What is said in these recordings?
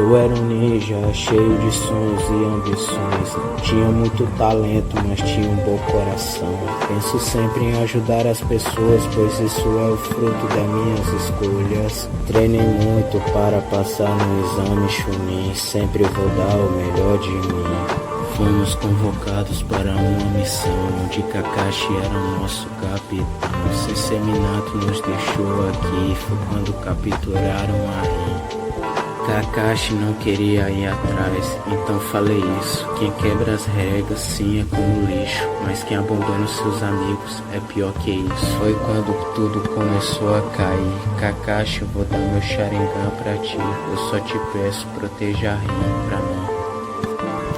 Eu era um ninja, cheio de sonhos e ambições. Tinha muito talento, mas tinha um bom coração. Penso sempre em ajudar as pessoas, pois isso é o fruto das minhas escolhas. Treinei muito para passar no exame Chunin. Sempre vou dar o melhor de mim. Fomos convocados para uma missão, onde Kakashi era o nosso capitão. Sensei Minato nos deixou aqui, foi quando capturaram a Rin. Kakashi não queria ir atrás, então falei isso. Quem quebra as regras sim é como lixo, mas quem abandona os seus amigos é pior que isso. Foi quando tudo começou a cair. Kakashi, eu vou dar meu Sharingan pra ti. Eu só te peço, proteja a Rin pra mim.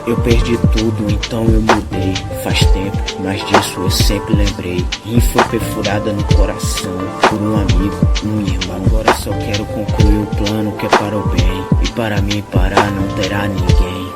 Eu perdi tudo, então eu mudei. Faz tempo, mas disso eu sempre lembrei. Rin foi perfurada no coração por um amigo, um irmão. Agora só quero concluir o plano que é para o bem. E para mim parar não terá ninguém.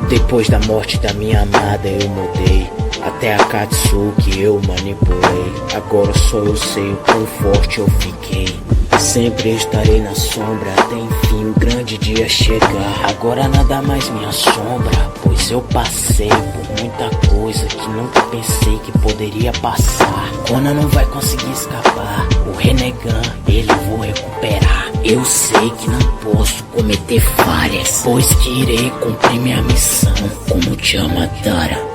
Depois da morte da minha amada eu mudei. Até a Katsuki eu manipulei. Agora só eu sei o quão forte eu fiquei. Sempre estarei na sombra até enfim o grande dia chegar. Agora nada mais me assombra, pois eu passei por muita coisa que nunca pensei que poderia passar. Kona não vai conseguir escapar, o Renegan ele eu vou recuperar. Eu sei que não posso cometer falhas, pois que irei cumprir minha missão como te Amadara.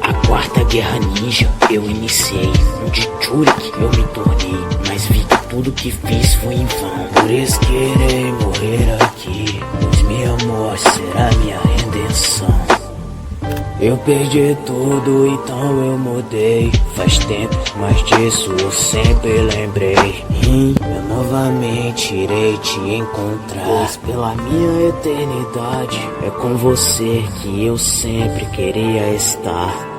A quarta guerra ninja eu iniciei, onde Churik eu me tornei, mas vi que tudo que fiz foi em vão. Por isso que irei morrer aqui, pois minha morte será minha redenção. Eu perdi tudo, então eu mudei. Faz tempo, mas disso eu sempre lembrei. Eu novamente irei te encontrar, pois pela minha eternidade é com você que eu sempre queria estar.